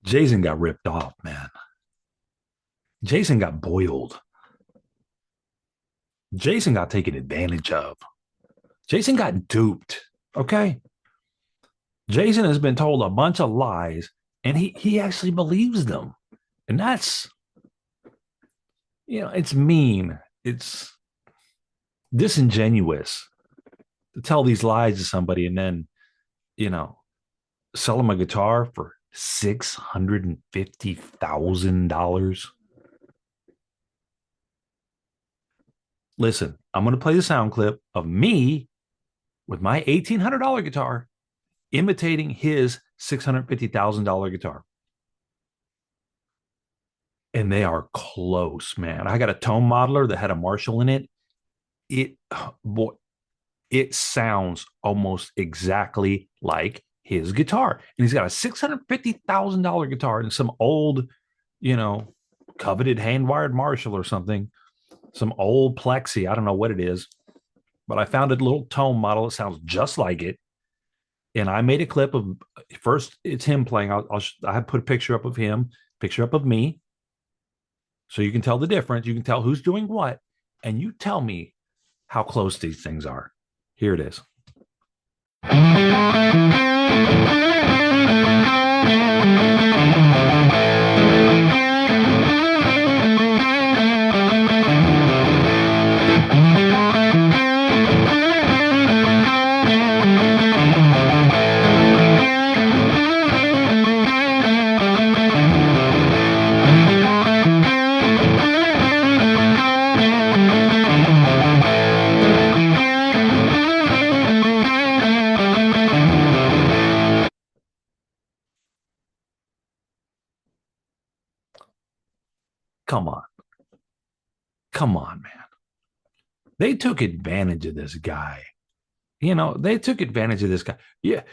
Jason got ripped off, man. Jason got boiled. Jason got taken advantage of. Jason got duped. Okay. Jason has been told a bunch of lies and he actually believes them. And that's, it's mean. It's disingenuous to tell these lies to somebody and then, you know, sell them a guitar for $650,000. Listen, I'm going to play the sound clip of me with my $1,800 guitar imitating his $650,000 guitar. And they are close, man. I got a tone modeler that had a Marshall in it. It, boy, it sounds almost exactly like his guitar. And he's got a $650,000 guitar and some old, you know, coveted hand wired Marshall or something, some old Plexi. I don't know what it is, but I found a little tone model that sounds just like it. And I made a clip of first, it's him playing. I put a picture up of him, picture up of me. So you can tell the difference. You can tell who's doing what. And you tell me how close these things are. Here it is. Come on. Come on, man. They took advantage of this guy. They took advantage of this guy. Yeah,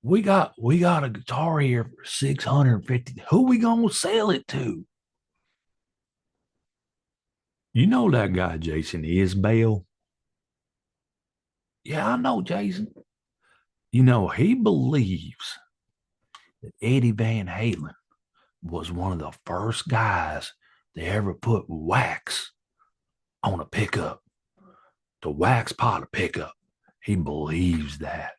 we got a guitar here for 650. Who we gonna sell it to? You know that guy, Jason Isbell? Yeah, I know Jason. He believes that Eddie Van Halen was one of the first guys to ever put wax on a pickup, the wax pot of pickup. He believes that.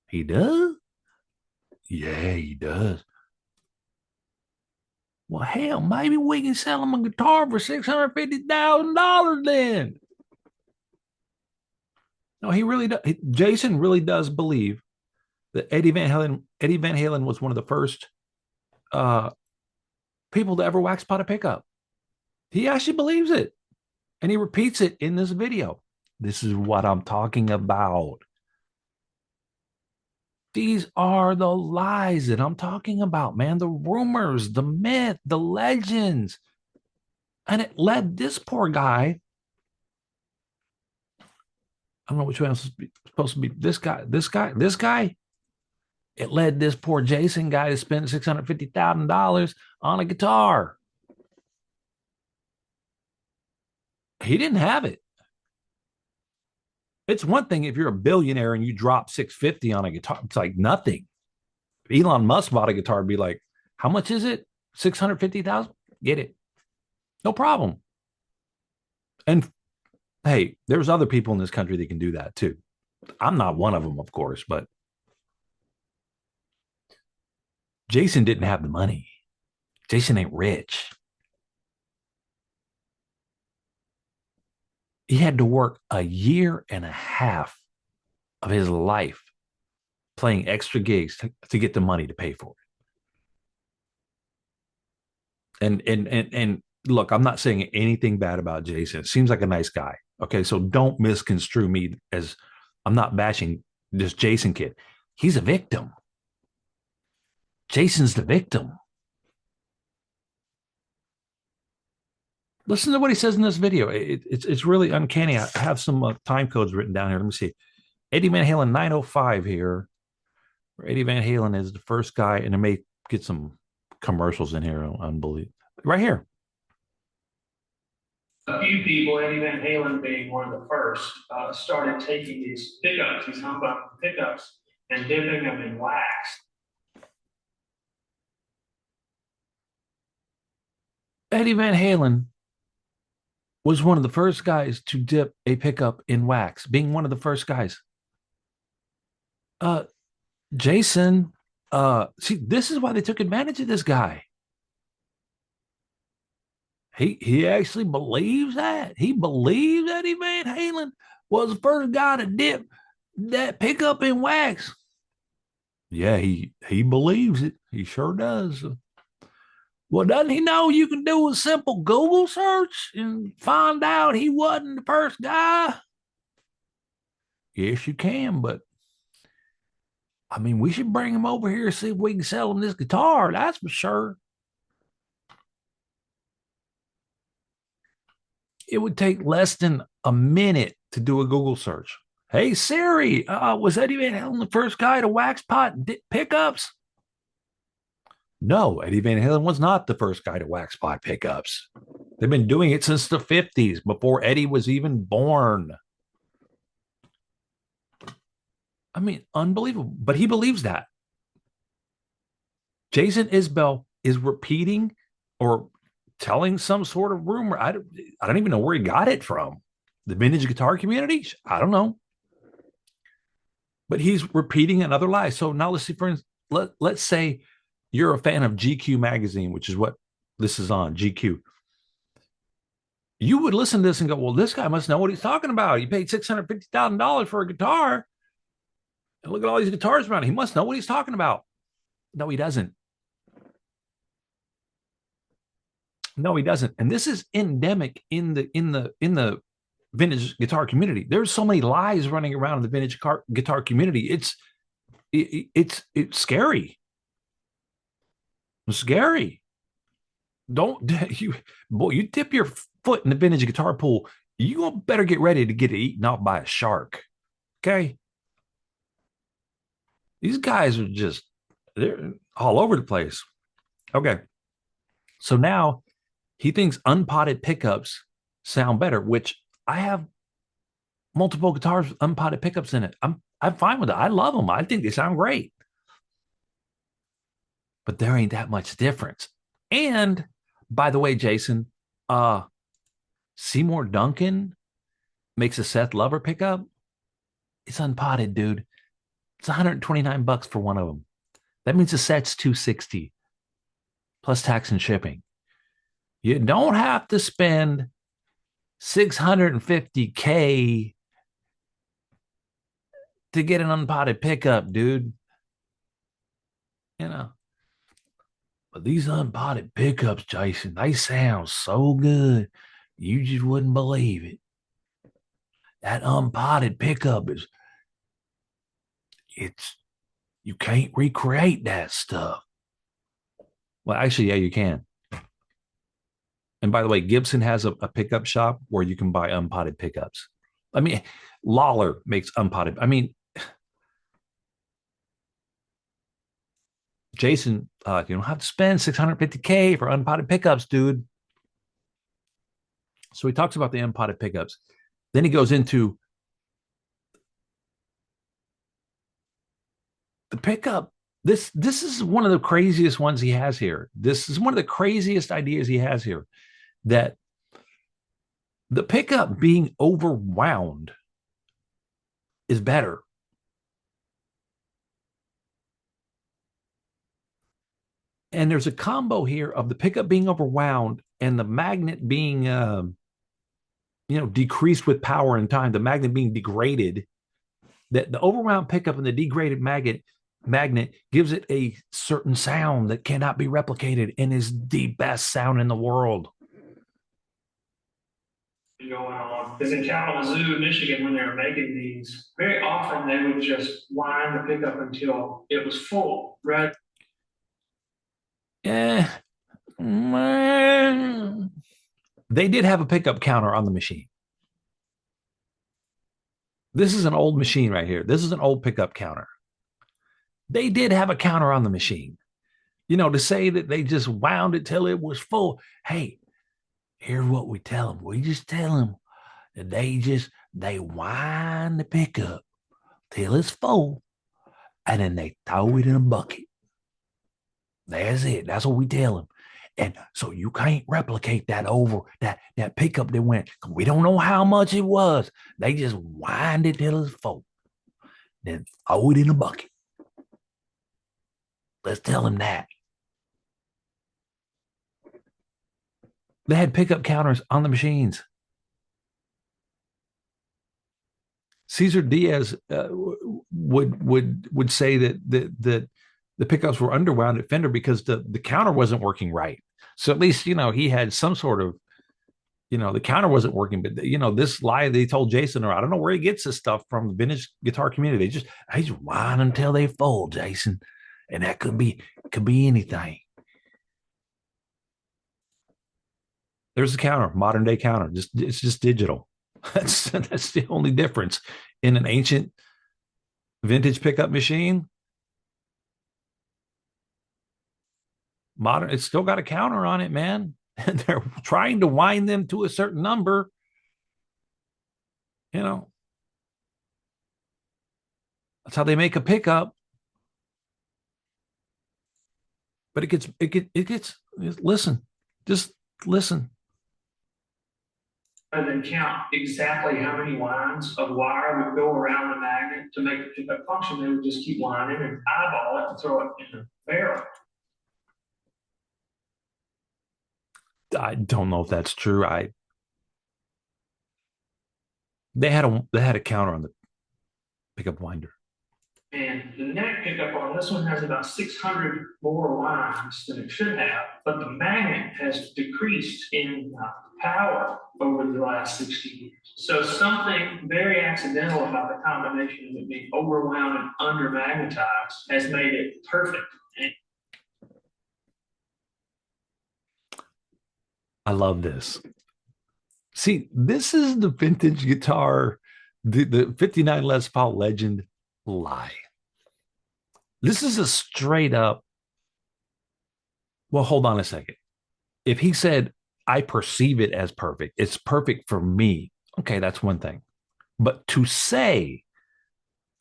He does? Yeah, he does. Well, hell, maybe we can sell him a guitar for $650,000 then. No, he really does. Jason really does believe that Eddie Van Halen was one of the first uh, people to ever wax pot a pickup. He actually believes it. And he repeats it in this video. This is what I'm talking about. These are the lies that I'm talking about, man. The rumors, the myth, the legends. And it led this poor guy. I don't know which one is supposed to be this guy. It led this poor Jason guy to spend $650,000 on a guitar. He didn't have it. It's one thing if you're a billionaire and you drop 650 on a guitar, it's like nothing. If Elon Musk bought a guitar, it'd be like, how much is it? 650,000? Get it. No problem. And hey, there's other people in this country that can do that too. I'm not one of them, of course, but Jason didn't have the money. Jason ain't rich. He had to work a year and a half of his life playing extra gigs to get the money to pay for it. And look, I'm not saying anything bad about Jason. It seems like a nice guy. Okay, so don't misconstrue me as I'm not bashing this Jason kid. He's a victim. Jason's the victim. Listen to what he says in this video. It's really uncanny. I have some time codes written down here. Let me see. Eddie Van Halen 905 here. Eddie Van Halen is the first guy, and I may get some commercials in here. Unbelievable. Right here. A few people, Eddie Van Halen being one of the first, started taking these pickups, these humbucker pickups, and dipping them in wax. Eddie Van Halen was one of the first guys to dip a pickup in wax, being one of the first guys. Uh, Jason, see, this is why they took advantage of this guy. He actually believes that. He believes that Eddie Van Halen was the first guy to dip that pickup in wax. Yeah, he believes it. He sure does. Well, doesn't he know you can do a simple Google search and find out he wasn't the first guy? Yes, you can, but I mean, we should bring him over here and see if we can sell him this guitar. That's for sure. It would take less than a minute to do a Google search. Hey Siri, was Eddie Van Halen the first guy to wax pot pickups? No, Eddie Van Halen was not the first guy to wax pot pickups. They've been doing it since the 50s, before Eddie was even born. I mean, unbelievable. But he believes that. Jason Isbell is repeating or telling some sort of rumor. I don't even know where he got it from. The vintage guitar community? I don't know. But he's repeating another lie. So now let's see, for instance, let's say you're a fan of GQ magazine, which is what this is on, GQ. You would listen to this and go, well, this guy must know what he's talking about. He paid $650,000 for a guitar. And look at all these guitars around. He must know what he's talking about. No, he doesn't. No, he doesn't. And this is endemic in the vintage guitar community. There's so many lies running around in the vintage guitar community. It's scary. It's scary. Don't you, boy, you dip your foot in the vintage guitar pool, you better get ready to get eaten off by a shark. Okay. These guys are just, they're all over the place. Okay. So now he thinks unpotted pickups sound better, which I have multiple guitars with unpotted pickups in it. I'm fine with it. I love them. I think they sound great. But there ain't that much difference. And by the way, Jason, uh Seymour Duncan makes a Seth Lover pickup. It's unpotted, dude. It's 129 bucks for one of them. That means the set's 260 plus tax and shipping. You don't have to spend 650K to get an unpotted pickup, dude. You know. But these unpotted pickups, Jason, they sound so good. You just wouldn't believe it. That unpotted pickup is, it's, you can't recreate that stuff. Well, actually, yeah, you can. And by the way, Gibson has a pickup shop where you can buy unpotted pickups. I mean, Lawler makes unpotted. I mean, Jason, you don't have to spend 650K for unpotted pickups, dude. So he talks about the unpotted pickups. Then he goes into the pickup. This is one of the craziest ones he has here. This is one of the craziest ideas he has here, that the pickup being overwound is better. And there's a combo here of the pickup being overwound and the magnet being decreased with power and time, the magnet being degraded. That the overwound pickup and the degraded magnet gives it a certain sound that cannot be replicated and is the best sound in the world. Going on because in Kalamazoo, Michigan, when they were making these, very often they would just wind the pickup until it was full, right? Yeah, they did have a pickup counter on the machine. This is an old machine right here. This is an old pickup counter. They did have a counter on the machine. To say that they just wound it till it was full. Hey, here's what we tell them. We just tell them that they wind the pickup till it's full, and then they throw it in a bucket. That's it. That's what we tell them. And so you can't replicate that pickup that went. We don't know how much it was. They just wind it till it's full, then throw it in a bucket. Let's tell him that. They had pickup counters on the machines. Cesar Diaz would say that the pickups were underwound at Fender because the counter wasn't working right. So at least he had some sort of the counter wasn't working, but this lie they told Jason, or I don't know where he gets this stuff from the vintage guitar community. They just whine until they fold, Jason, and that could be anything. There's a counter, modern day counter. It's just digital. That's the only difference in an ancient vintage pickup machine. Modern, it's still got a counter on it, man. And they're trying to wind them to a certain number. That's how they make a pickup. But listen, just listen. And then count exactly how many lines of wire would go around the magnet to make the pickup function. They would just keep lining and eyeball it and throw it in the barrel. I don't know if that's true. They had a counter on the pickup winder. And the neck pickup on this one has about 600 more lines than it should have, but the magnet has decreased in power over the last 60 years. So something very accidental about the combination of it being overwound and under magnetized has made it perfect. I love this. See, this is the vintage guitar, the 59 Les Paul Legend lie. This is a straight up. Well, hold on a second. If he said, I perceive it as perfect, it's perfect for me. Okay, that's one thing. But to say,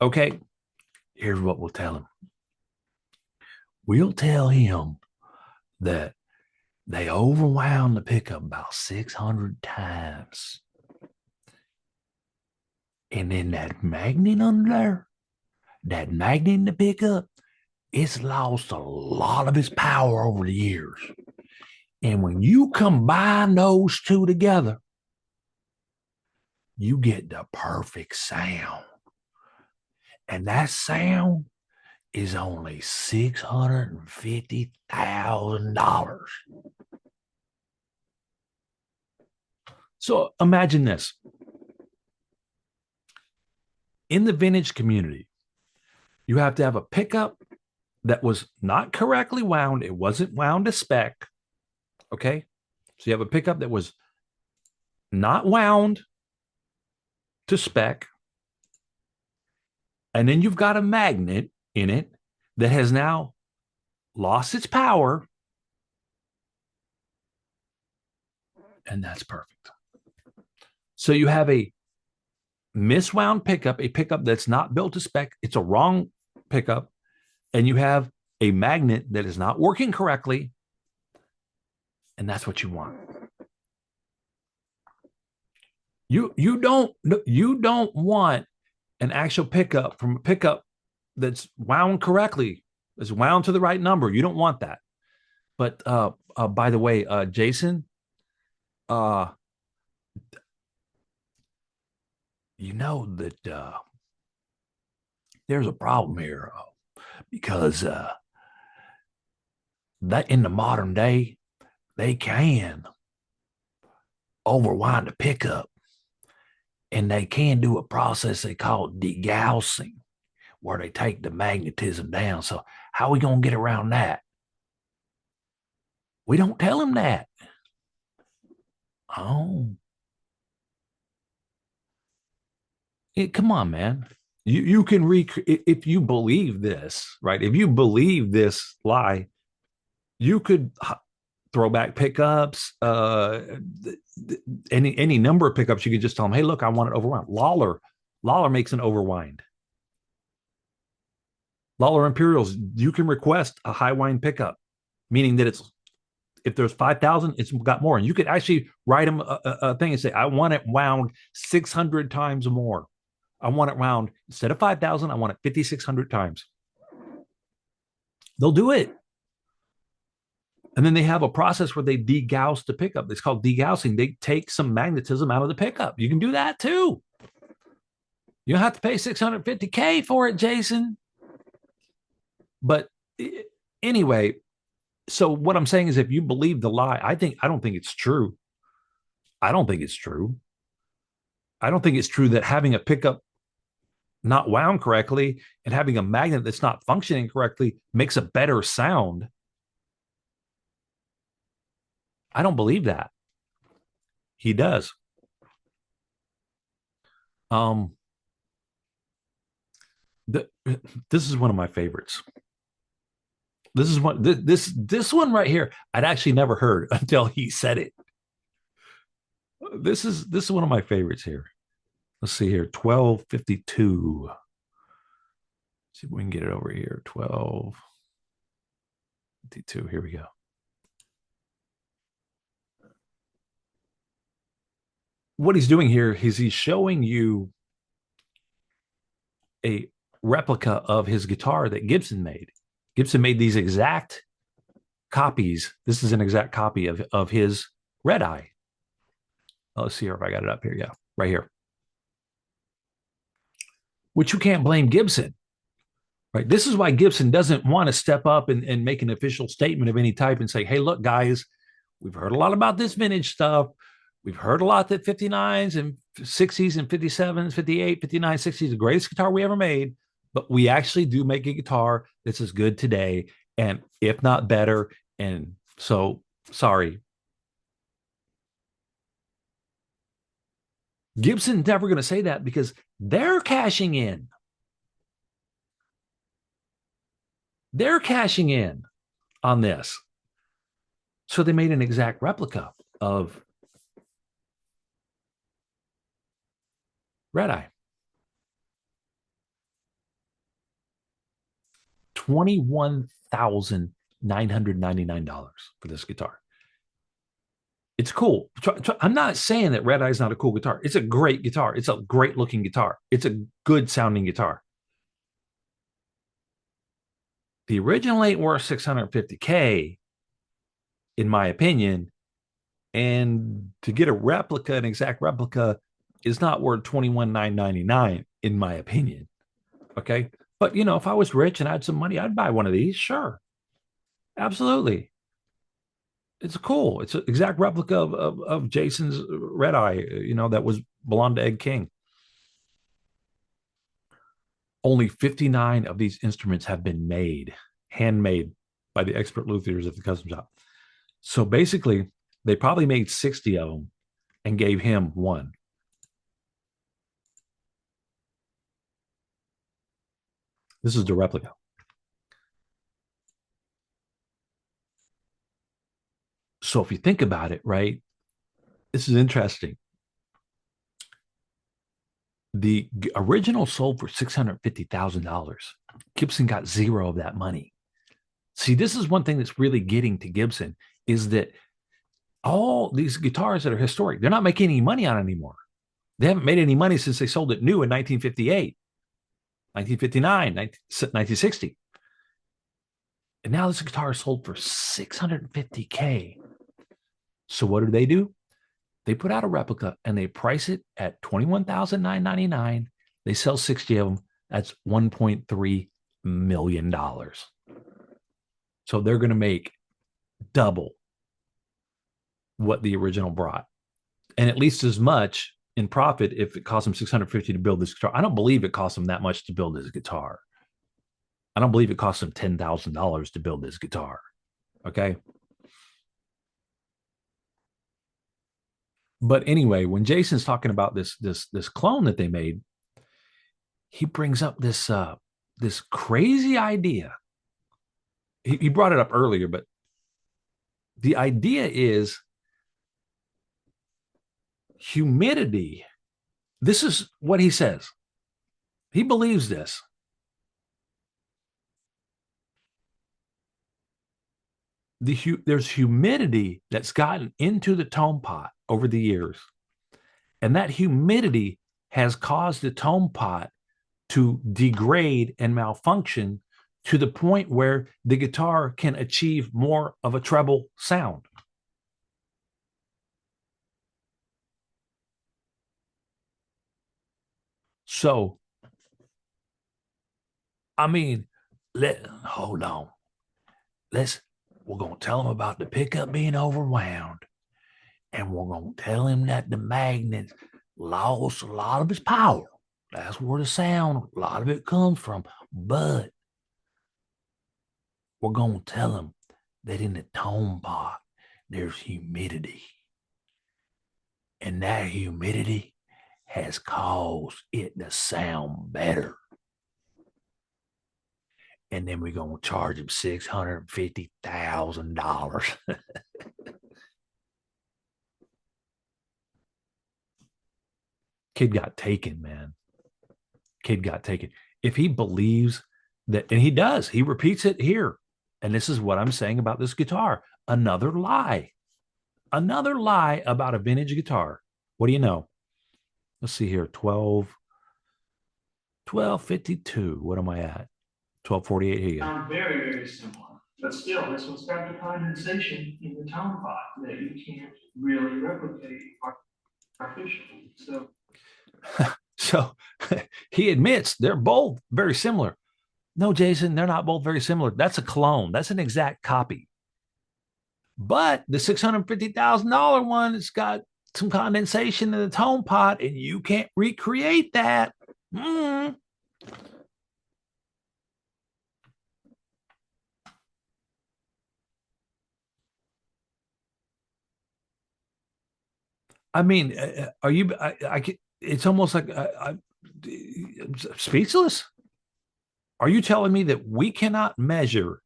okay, here's what we'll tell him. We'll tell him that they overwound the pickup about 600 times. And then that magnet under there, that magnet in the pickup, it's lost a lot of its power over the years. And when you combine those two together, you get the perfect sound. And that sound is only $650,000. So imagine this. In the vintage community, you have to have a pickup that was not correctly wound. It wasn't wound to spec. Okay. So you have a pickup that was not wound to spec. And then you've got a magnet in it that has now lost its power. And that's perfect. So you have a miswound pickup, a pickup that's not built to spec. It's a wrong pickup. And you have a magnet that is not working correctly. And that's what you want. You don't want an actual pickup from a pickup that's wound correctly, that's wound to the right number. You don't want that. But by the way, Jason, you know that there's a problem here because that in the modern day, they can overwind a pickup, and they can do a process they call degaussing, where they take the magnetism down. So how are we going to get around that? We don't tell them that. Oh. Come on, man. You can recreate, if you believe this, right? If you believe this lie, you could throw back pickups, any number of pickups. You could just tell them, hey, look, I want it overwound. Lawler makes an overwind. Lawler Imperials, you can request a high wind pickup, meaning that If there's 5,000, it's got more. And you could actually write them a thing and say, I want it wound 600 times more. I want it wound instead of 5,000, I want it 5,600 times. They'll do it. And then they have a process where they degauss the pickup. It's called degaussing. They take some magnetism out of the pickup. You can do that too. You don't have to pay $650K for it, Jason. But anyway, so what I'm saying is if you believe the lie, I don't think it's true. I don't think it's true. I don't think it's true that having a pickup not wound correctly and having a magnet that's not functioning correctly makes a better sound. I don't believe that. He does. The, this is one of my favorites. This is one this one right here. I'd actually never heard until he said it. This is one of my favorites here. Let's see here. 1252. See if we can get it over here. 1252. Here we go. What he's doing here is he's showing you a replica of his guitar that Gibson made. Gibson made these exact copies. This is an exact copy of his Red Eye. Let's see here if I got it up here. Yeah, right here. Which you can't blame Gibson, right? This is why Gibson doesn't want to step up and make an official statement of any type and say, hey, look, guys, we've heard a lot about this vintage stuff. We've heard a lot that 59s and 60s and 57s, 58, 59, 60s, the greatest guitar we ever made. But we actually do make a guitar that's as good today, and if not better. And so, sorry. Gibson's never going to say that because they're cashing in. They're cashing in on this. So they made an exact replica of Red Eye. $21,999 for this guitar. It's cool. I'm not saying that Red Eye is not a cool guitar. It's a great guitar. It's a great looking guitar. It's a good sounding guitar. The original ain't worth $650K, in my opinion. And to get a replica, an exact replica, is not worth $21,999, in my opinion. Okay. But, you know, if I was rich and I had some money, I'd buy one of these. Sure. Absolutely. It's cool. It's an exact replica of Jason's Red Eye, you know, that was belonged to Ed King. Only 59 of these instruments have been made, handmade by the expert luthiers at the custom shop. So basically, they probably made 60 of them and gave him one. This is the replica. So if you think about it, right, this is interesting. The original sold for $650,000. Gibson got zero of that money. See, this is one thing that's really getting to Gibson is that all these guitars that are historic, they're not making any money on anymore. They haven't made any money since they sold it new in 1958, 1959, 1960. And now this guitar is sold for $650K. So what do? They put out a replica and they price it at $21,999. They sell 60 of them. That's $1.3 million. So they're going to make double what the original brought, and at least as much in profit if it cost them $650 to build this guitar. I don't believe it cost them that much to build this guitar. I don't believe it cost them $10,000 to build this guitar. Okay. But anyway, when Jason's talking about this clone that they made, he brings up this crazy idea. He brought it up earlier, but the idea is humidity. This is what he says. He believes this. there's humidity that's gotten into the tone pot over the years, and that humidity has caused the tone pot to degrade and malfunction to the point where the guitar can achieve more of a treble sound. So, I mean, hold on. Let's we're gonna tell him about the pickup being overwound, and we're gonna tell him that the magnet lost a lot of its power. That's where the sound, a lot of it comes from. But we're gonna tell him that in the tone pot there's humidity, and that humidity has caused it to sound better. And then we're gonna charge him $650,000. Kid got taken, man. Kid got taken. If he believes that, and he does, he repeats it here. And this is what I'm saying about this guitar. Another lie. Another lie about a vintage guitar. What do you know? Let's see here. 1252. What am I at? 1248. Here you go. Sound very, very similar. But still, this one's got the condensation in the tone pot that you can't really replicate artificially. So he admits they're both very similar. No, Jason, they're not both very similar. That's a clone. That's an exact copy. But the $650,000 one, it's got some condensation in the tone pot, and you can't recreate that. I mean, are you? It's almost like I'm speechless. Are you telling me that we cannot measure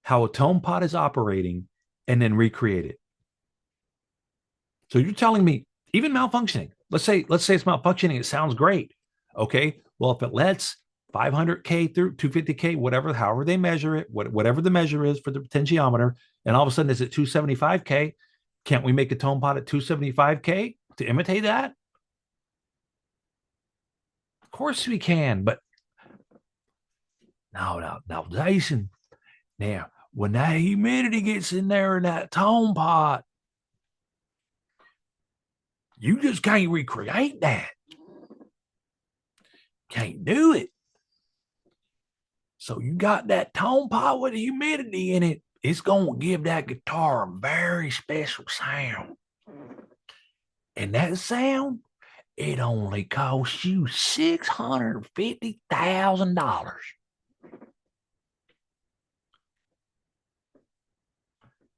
how a tone pot is operating and then recreate it? So you're telling me even malfunctioning. Let's say it's malfunctioning. It sounds great. Okay. Well, if it lets 500K through 250K, whatever, however they measure it, whatever the measure is for the potentiometer, and all of a sudden it's at 275K, can't we make a tone pot at 275K to imitate that? Of course we can, but now, Jason, now when that humidity gets in there in that tone pot, you just can't recreate that. Can't do it. So you got that tone pot with the humidity in it. It's going to give that guitar a very special sound. And that sound, it only costs you $650,000.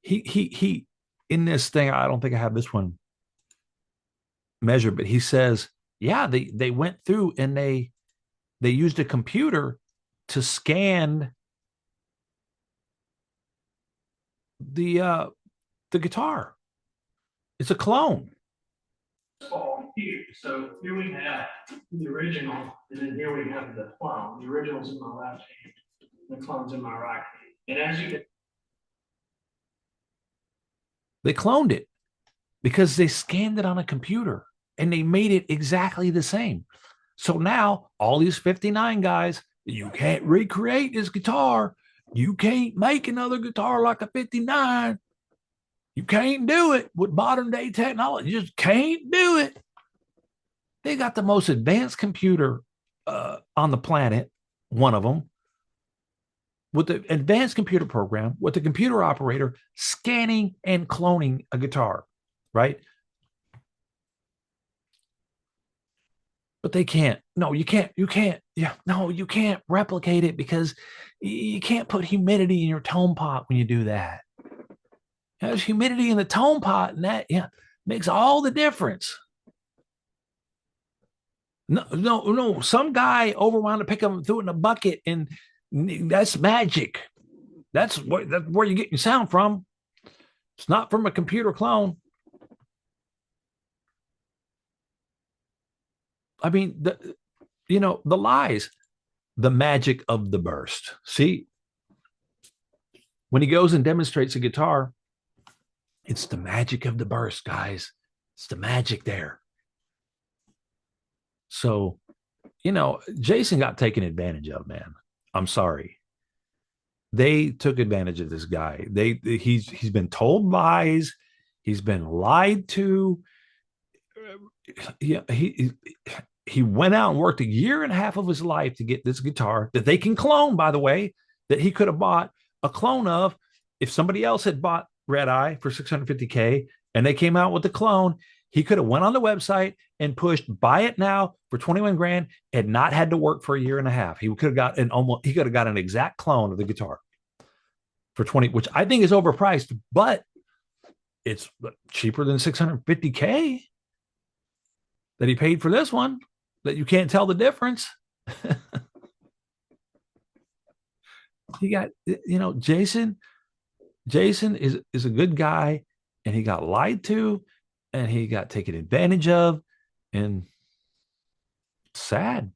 He in this thing, I don't think I have this one measured, but he says, yeah, they went through and they used a computer to scan the guitar. It's a clone. Here. So here we have the original, and then here we have the clone. The original's in my left hand, the clone's in my right hand. And as you can, they cloned it because they scanned it on a computer and they made it exactly the same. So now all these 59 guys, you can't recreate this guitar. You can't make another guitar like a 59. You can't do it with modern day technology. You just can't do it. They got the most advanced computer on the planet, one of them, with the advanced computer program, with the computer operator scanning and cloning a guitar, right? But they can't. No, you can't. You can't. Yeah, no, you can't replicate it because you can't put humidity in your tone pot when you do that. There's humidity in the tone pot, and that makes all the difference. No. Some guy overwound to pick up and threw it in a bucket, and that's magic. That's where you get your sound from. It's not from a computer clone. I mean, the lies, the magic of the burst. See, when he goes and demonstrates a guitar, it's the magic of the burst, guys. It's the magic there. So, Jason got taken advantage of, man. I'm sorry. They took advantage of this guy. He's been told lies. He's been lied to. He went out and worked a year and a half of his life to get this guitar that they can clone, by the way, that he could have bought a clone of if somebody else had bought Red Eye for 650K and they came out with the clone. He could have went on the website and pushed buy it now for 21 grand and not had to work for a year and a half. He could have got an exact clone of the guitar for 20, which I think is overpriced, but it's cheaper than 650K that he paid for this one, that you can't tell the difference. He got, Jason is a good guy, and he got lied to, and he got taken advantage of, and sad.